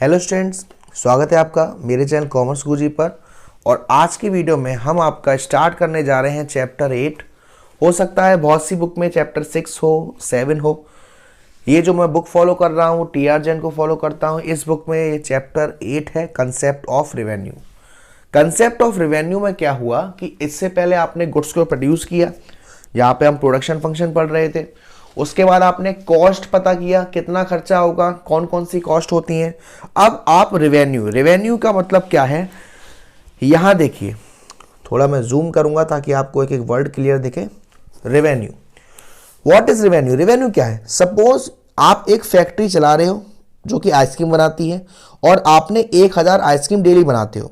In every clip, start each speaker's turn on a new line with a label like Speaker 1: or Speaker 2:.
Speaker 1: Hello students, स्वागत है आपका मेरे चैनल कॉमर्स गुरुजी पर। और आज की वीडियो में हम आपका स्टार्ट करने जा रहे हैं चैप्टर 8। हो सकता है बहुत सी बुक में चैप्टर 6 हो, 7 हो। ये जो मैं बुक फॉलो कर रहा हूँ, टीआर जैन को फॉलो करता हूँ, इस बुक में ये चैप्टर 8 है, concept of revenue. Concept of revenue में क्या हुआ कि इससे पहले आपने गुड्स को प्रोड्यूस किया, यहाँ पे हम प्रोडक्शन फंक्शन पढ़ रहे थे। उसके बाद आपने कॉस्ट पता किया, कितना खर्चा होगा, कौन कौन सी कॉस्ट होती हैं। अब आप रेवेन्यू का मतलब क्या है, यहां देखिए, थोड़ा मैं जूम करूंगा ताकि आपको एक एक वर्ड क्लियर दिखे। Revenue, what is revenue? Revenue क्या है? सपोज आप एक फैक्ट्री चला रहे हो जो कि आइसक्रीम बनाती है और आपने 1000 आइसक्रीम डेली बनाते हो।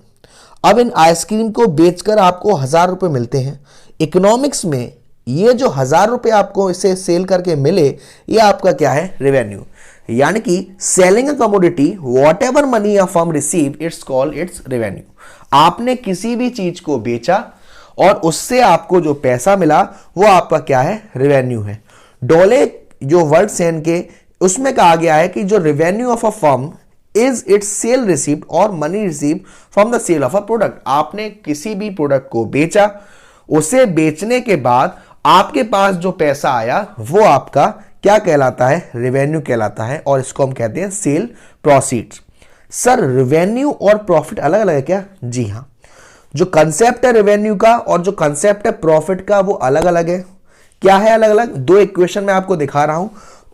Speaker 1: अब इन आइसक्रीम को बेचकर आपको 1000 रुपये मिलते हैं। इकोनॉमिक्स में ये जो 1000 रुपये आपको इसे सेल करके मिले, ये आपका क्या है? रेवेन्यू। यानी कि selling a commodity, what ever money a firm receive, it's called its revenue. आपने किसी भी चीज को बेचा और उससे आपको जो पैसा मिला वो आपका क्या है? रेवेन्यू है। डोले जो वर्ड सेन के उसमें कहा गया है कि जो revenue of a firm is its sale received और money receive from the sale of a product. आपने किसी भी प्रोडक्ट को बेचा, उसे बेचने के बाद आपके पास जो पैसा आया वो आपका क्या कहलाता है? रेवेन्यू कहलाता है। और इसको हम कहते हैं सेल प्रोसीड्स। सर, रेवेन्यू और प्रॉफिट अलग अलग है क्या? जी हां, जो कंसेप्ट है रेवेन्यू का और जो कंसेप्ट है प्रॉफिट का वो अलग अलग है। क्या है अलग अलग? दो इक्वेशन में आपको दिखा रहा हूं।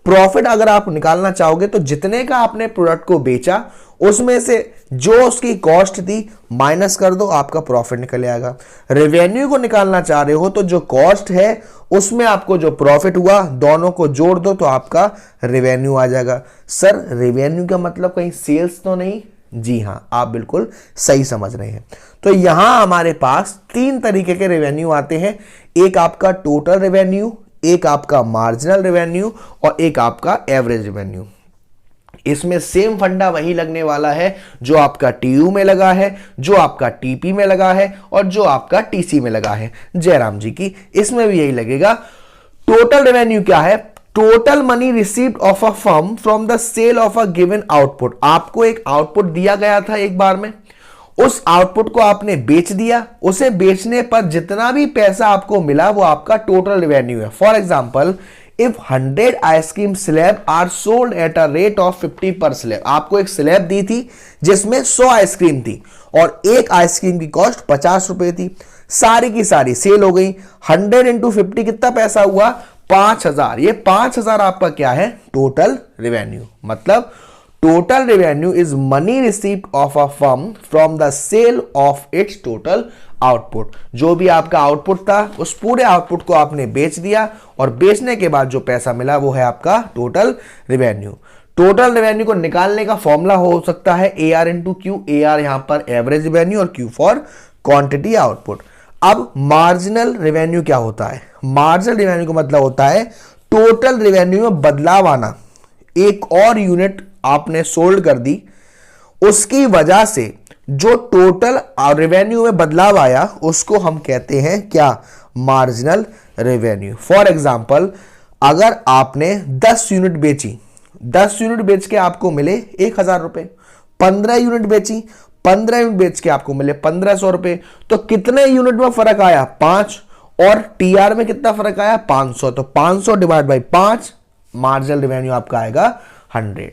Speaker 1: प्रॉफिट अगर आप निकालना चाहोगे तो जितने का आपने प्रोडक्ट को बेचा उसमें से जो उसकी कॉस्ट थी माइनस कर दो, आपका प्रॉफिट निकल आएगा। रेवेन्यू को निकालना चाह रहे हो तो जो कॉस्ट है उसमें आपको जो प्रॉफिट हुआ दोनों को जोड़ दो तो आपका रेवेन्यू आ जाएगा। सर, रेवेन्यू का मतलब कहीं सेल्स तो नहीं? जी हां, आप बिल्कुल सही समझ रहे हैं। तो यहां हमारे पास 3 तरीके के रेवेन्यू आते हैं। एक आपका टोटल रेवेन्यू, एक आपका मार्जिनल रेवेन्यू और एक आपका एवरेज रेवेन्यू। इसमें सेम फंडा वही लगने वाला है जो आपका टीयू में लगा है, जो आपका टीपी में लगा है और जो आपका टीसी में लगा है। जयराम जी की इसमें भी यही लगेगा। टोटल रेवेन्यू क्या है? Total money received of a firm from the sale of a given output. आपको एक आउटपुट दिया गया था एक बार में, उस आउटपुट को आपने बेच दिया, उसे बेचने पर जितना भी पैसा आपको मिला वो आपका टोटल रेवेन्यू है। For example, if 100 ice cream slab are sold at a rate of 50 per slab. आपको एक स्लैब दी थी जिसमें 100 आइसक्रीम थी और एक आइसक्रीम की कॉस्ट 50 रुपए थी। सारी की सारी सेल हो गई। 100 इंटू 50 कितना पैसा हुआ? 5000। ये 5000 आपका क्या है? Total revenue. मतलब total revenue is money received of a firm from the sale of its total output. जो भी आपका आउटपुट था उस पूरे आउटपुट को आपने बेच दिया और बेचने के बाद जो पैसा मिला वो है आपका टोटल रेवेन्यू। टोटल रेवेन्यू को निकालने का फॉर्मूला हो सकता है AR इंटू क्यू। AR यहां पर एवरेज रेवेन्यू और क्यू फॉर क्वांटिटी आउटपुट। अब मार्जिनल रेवेन्यू क्या होता है? मार्जिनल रेवेन्यू का मतलब होता है टोटल रेवेन्यू में बदलाव आना। एक और यूनिट आपने सोल्ड कर दी, उसकी वजह से जो टोटल रेवेन्यू में बदलाव आया उसको हम कहते हैं क्या? Marginal revenue. फॉर एग्जांपल, अगर आपने 10 यूनिट बेची, 10 यूनिट बेच के आपको मिले 1000 रुपए। 15 यूनिट बेची, 15 यूनिट बेच के आपको मिले 1500 रुपए। तो कितने यूनिट में फर्क आया? 5। और टीआर में कितना फर्क आया? 500। तो 500 डिवाइड बाई 5, मार्जिनल रेवेन्यू आपका आएगा 100।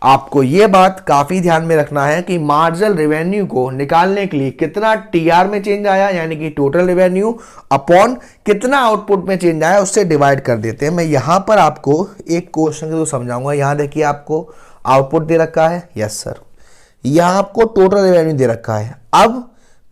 Speaker 1: आपको यह बात काफी ध्यान में रखना है कि मार्जिनल रेवेन्यू को निकालने के लिए कितना टीआर में चेंज आया यानी कि टोटल रेवेन्यू अपॉन कितना आउटपुट में चेंज आया उससे डिवाइड कर देते हैं। मैं यहां पर आपको एक क्वेश्चन को समझाऊंगा। यहां देखिए, आपको आउटपुट दे रखा है, यस सर। यहां आपको टोटल रेवेन्यू दे रखा है। अब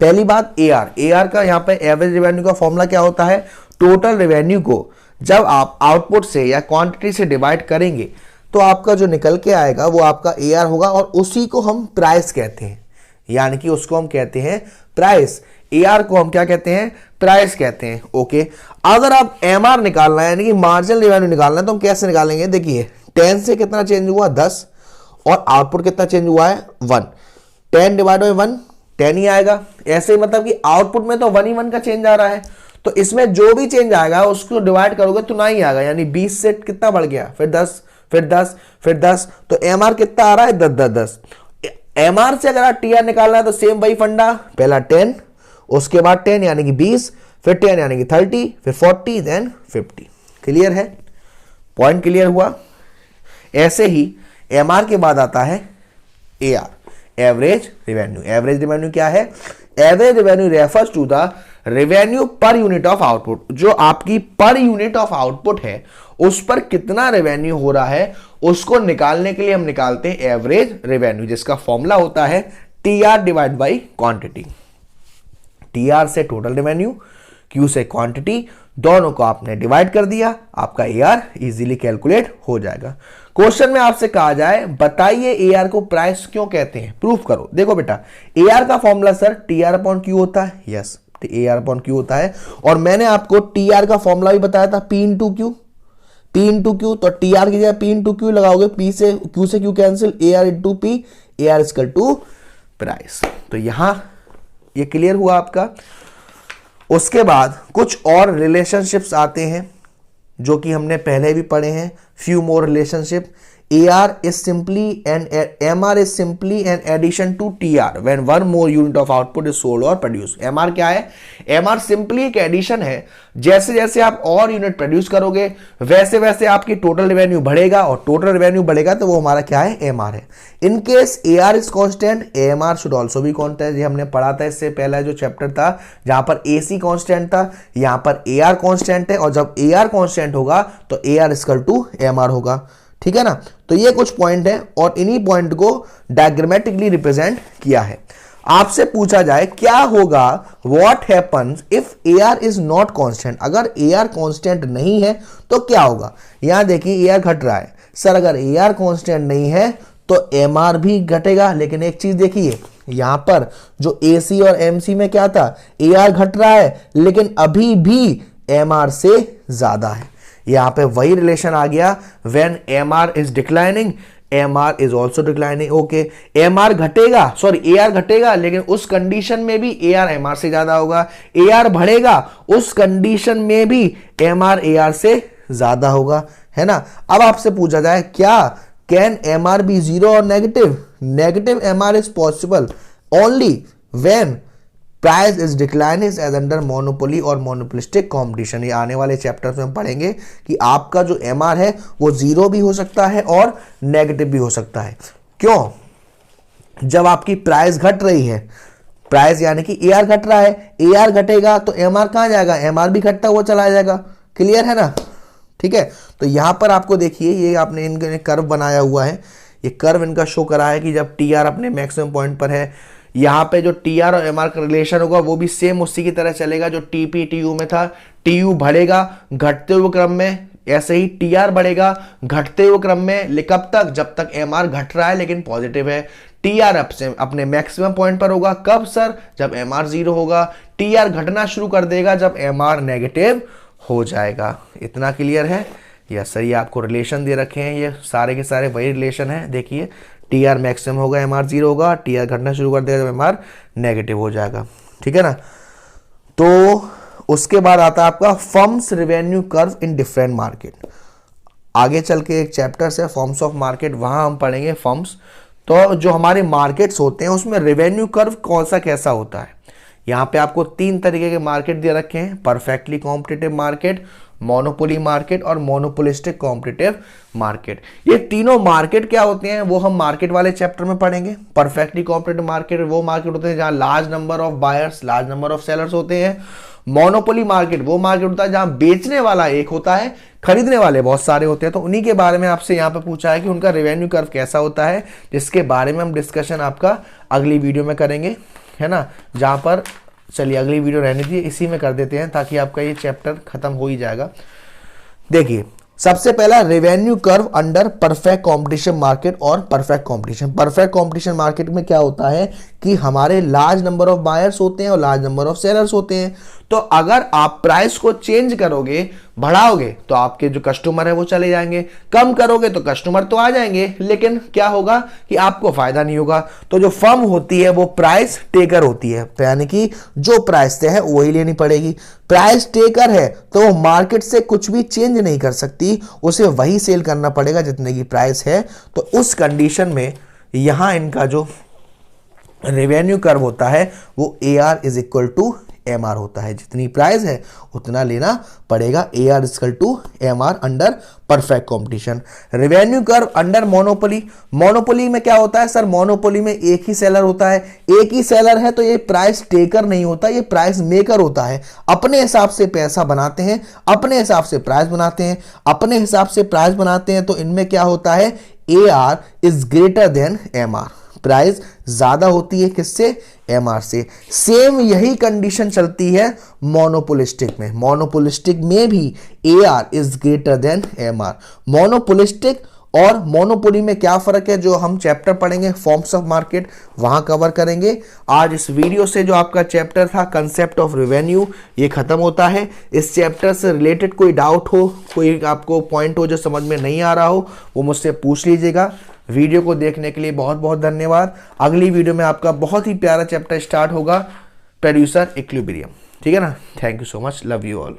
Speaker 1: पहली बात AR का यहां पर एवरेज रेवेन्यू का फॉर्मूला क्या होता है? टोटल रेवेन्यू को जब आप आउटपुट से या क्वांटिटी से डिवाइड करेंगे तो आपका जो निकल के आएगा वो आपका AR होगा और उसी को हम प्राइस कहते हैं। यानी कि उसको हम कहते हैं प्राइस। AR को हम क्या कहते हैं? प्राइस कहते हैं। ओके, अगर आप MR निकालना है यानी कि मार्जिनल रेवेन्यू निकालना है तो हम कैसे निकालेंगे? देखिए, 10 से कितना चेंज हुआ? 10 और आउटपुट कितना चेंज हुआ है? 1। 10 डिवाइड बाई 1 10 ही आएगा। ऐसे मतलब कि आउटपुट में तो 1 ही 1 का चेंज आ रहा है, तो इसमें जो भी चेंज आएगा उसको डिवाइड करोगे तो 9 ही आएगा। यानी 20 से कितना बढ़ गया? फिर 10, फिर 10, फिर 10। तो MR कितना आ रहा है? 10 10 10। एमआर से अगर आप टीआर निकालना है तो सेम वही फंडा, पहला 10, उसके बाद 10 यानी कि 20, फिर 10 यानी कि 30, फिर 40, देन 50। क्लियर है? पॉइंट क्लियर हुआ? ऐसे ही एमआर के बाद आता है AR, average revenue. Average revenue क्या है? Average revenue refers to the revenue per unit of output. जो आपकी पर यूनिट ऑफ आउटपुट है उस पर कितना रेवेन्यू हो रहा है उसको निकालने के लिए हम निकालते हैं एवरेज रेवेन्यू, जिसका फॉर्मूला होता है TR divide by quantity. TR से टोटल रेवेन्यू, क्यू से क्वांटिटी, दोनों को आपने डिवाइड कर दिया, आपका एआर इजीली कैलकुलेट हो जाएगा। क्वेश्चन में आपसे कहा जाए बताइए एआर को प्राइस क्यों कहते हैं, प्रूफ करो। देखो बेटा, एआर का formula sir TR upon Q होता है। यस, एआर अपॉन क्यू होता है। और मैंने आपको टीआर का फॉर्मूला भी बताया था, P into Q. P into Q, तो टीआर की जगह पी इंटू क्यू लगाओगे, पी से Q cancel, AR into P, AR equal to price. तो यहां ये क्लियर हुआ आपका। उसके बाद कुछ और रिलेशनशिप्स आते हैं जो कि हमने पहले भी पढ़े हैं, few more relationship. AR is simply and MR is simply an addition to TR when one more unit of output is sold or produced। MR क्या है? MR simply एक एडिशन है। जैसे जैसे आप और यूनिट प्रोड्यूस करोगे वैसे वैसे आपकी टोटल रेवेन्यू बढ़ेगा, और टोटल रेवेन्यू बढ़ेगा तो वो हमारा क्या है? MR है। In case AR is constant, AMR should also be constant. ये हमने पढ़ा था इससे पहला जो चैप्टर था जहां पर AC कांस्टेंट था, यहां पर AR कांस्टेंट है, और जब AR कांस्टेंट होगा तो AR इक्वल टू MR होगा। ठीक है ना? तो ये कुछ पॉइंट है और इन्हीं पॉइंट को डायग्रामेटिकली रिप्रेजेंट किया है। आपसे पूछा जाए क्या होगा, what happens if AR is not constant. अगर AR कांस्टेंट नहीं है तो क्या होगा? यहां देखिए AR घट रहा है सर, अगर AR कांस्टेंट नहीं है तो MR भी घटेगा। लेकिन एक चीज देखिए, यहां पर जो AC और MC में क्या था, AR घट रहा है लेकिन अभी भी MR से ज्यादा है। यहां पे वही रिलेशन आ गया, when MR is declining MR is also declining. Okay, MR घटेगा, सॉरी AR घटेगा, लेकिन उस कंडीशन में भी AR MR से ज्यादा होगा। AR बढ़ेगा, उस कंडीशन में भी MR AR से ज्यादा होगा, है ना? अब आपसे पूछा जाए क्या कैन MR बी जीरो और negative? Negative MR is possible only when price is decline is as under monopoly और मोनोपोलिस्टिक कॉम्पिटिशन। ये आने वाले चैप्टर्स में हम पढ़ेंगे कि आपका जो MR है वो जीरो भी हो सकता है और नेगेटिव भी हो सकता है। क्यों? जब आपकी प्राइस घट रही है, प्राइस यानी कि AR घट रहा है, AR घटेगा तो MR कहां जाएगा? MR भी घटता हुआ चला जाएगा। क्लियर है ना? ठीक है, तो यहां पर आपको देखिए, ये आपने इनके कर्व बनाया हुआ है, ये कर्व इनका शो करा है कि जब TR अपने मैक्सिमम पॉइंट पर है, यहाँ पे जो TR और MR का रिलेशन होगा वो भी सेम उसी की तरह चलेगा जो TP TU में था। TU बढ़ेगा घटते हुए क्रम में, ऐसे ही TR बढ़ेगा घटते हुए क्रम में। कब तक? जब तक MR घट रहा है लेकिन पॉजिटिव है। TR अपने मैक्सिमम पॉइंट पर होगा, कब सर? जब MR जीरो होगा। TR घटना शुरू कर देगा जब MR नेगेटिव हो जाएगा। इतना क्लियर है? यस सर, ये आपको रिलेशन दे रखे हैं, ये सारे के सारे वही रिलेशन है। देखिए, TR मैक्सिमम होगा, MR जीरो होगा, TR घटना शुरू कर देगा जब MR नेगेटिव हो जाएगा। ठीक है ना? तो उसके बाद आता है आपका firms revenue curve in different market. आगे चल के एक चैप्टर है फॉर्म्स ऑफ मार्केट, वहां हम पढ़ेंगे फर्म्स। तो जो हमारे मार्केट्स होते हैं उसमें रेवेन्यू कर्व कौन सा कैसा होता है। यहाँ पे आपको 3 तरीके के मार्केट दे रखे हैं, perfectly competitive market, monopoly market और मोनोपोलिस्टिक कॉम्पिटिटिव मार्केट। ये तीनों मार्केट क्या होते हैं वो हम मार्केट वाले चैप्टर में पढ़ेंगे। परफेक्टली कॉम्पिटिटिव मार्केट वो मार्केट होते हैं जहां large number of buyers, large number of sellers होते हैं। मोनोपोली मार्केट वो मार्केट होता है जहां बेचने वाला एक होता है, खरीदने वाले बहुत सारे होते हैं। तो उन्हीं के बारे में आपसे यहाँ पे पूछा है कि उनका रेवेन्यू कर्व कैसा होता है, जिसके बारे में हम डिस्कशन आपका अगली वीडियो में करेंगे, है ना? जहां पर चलिए अगली वीडियो रहने दीजिए, इसी में कर देते हैं ताकि आपका ये चैप्टर खत्म हो ही जाएगा। देखिए, सबसे पहला revenue curve under perfect competition market और perfect competition. Perfect competition market में क्या होता है कि हमारे लार्ज नंबर ऑफ बायर्स होते हैं और लार्ज नंबर ऑफ सेलर्स होते हैं। तो अगर आप प्राइस को चेंज करोगे, बढ़ाओगे, तो आपके जो कस्टमर है वो चले जाएंगे, कम करोगे तो कस्टमर तो आ जाएंगे, लेकिन क्या होगा कि आपको फायदा नहीं होगा। तो जो फर्म होती है वो प्राइस टेकर होती है, यानी कि जो प्राइस तय है वही लेनी पड़ेगी। प्राइस टेकर है तो वो मार्केट से कुछ भी चेंज नहीं कर सकती, उसे वही सेल करना पड़ेगा जितने की प्राइस है। तो उस कंडीशन में यहां इनका जो रेवेन्यू कर्व होता है वो AR is equal to MR होता है। जितनी प्राइस है उतना लेना पड़ेगा। AR is equal to MR under perfect competition. Revenue curve under monopoly. Monopoly में क्या होता है सर? मोनोपोली में एक ही सेलर होता है। एक ही सेलर है तो ये प्राइस टेकर नहीं होता, ये प्राइस मेकर होता है। अपने हिसाब से पैसा बनाते हैं, अपने हिसाब से प्राइस बनाते हैं, अपने हिसाब से प्राइस बनाते हैं। तो इनमें क्या होता है? AR is greater than MR। Price ज्यादा होती है किससे? MR से। सेम यही कंडीशन चलती है मोनोपोलिस्टिक में। मोनोपोलिस्टिक में भी AR is greater than MR। Monopolistic और मोनोपोली में क्या फर्क है, जो हम चैप्टर पढ़ेंगे फॉर्म्स ऑफ मार्केट, वहां कवर करेंगे। आज इस वीडियो से जो आपका चैप्टर था कंसेप्ट ऑफ रेवेन्यू, ये खत्म होता है। इस चैप्टर से रिलेटेड कोई डाउट हो, कोई आपको पॉइंट हो जो समझ में नहीं आ रहा हो, वो मुझसे पूछ लीजिएगा। वीडियो को देखने के लिए बहुत बहुत धन्यवाद। अगली वीडियो में आपका बहुत ही प्यारा चैप्टर स्टार्ट होगा, प्रोड्यूसर इक्विलिब्रियम। ठीक है ना? Thank you so much, love you all.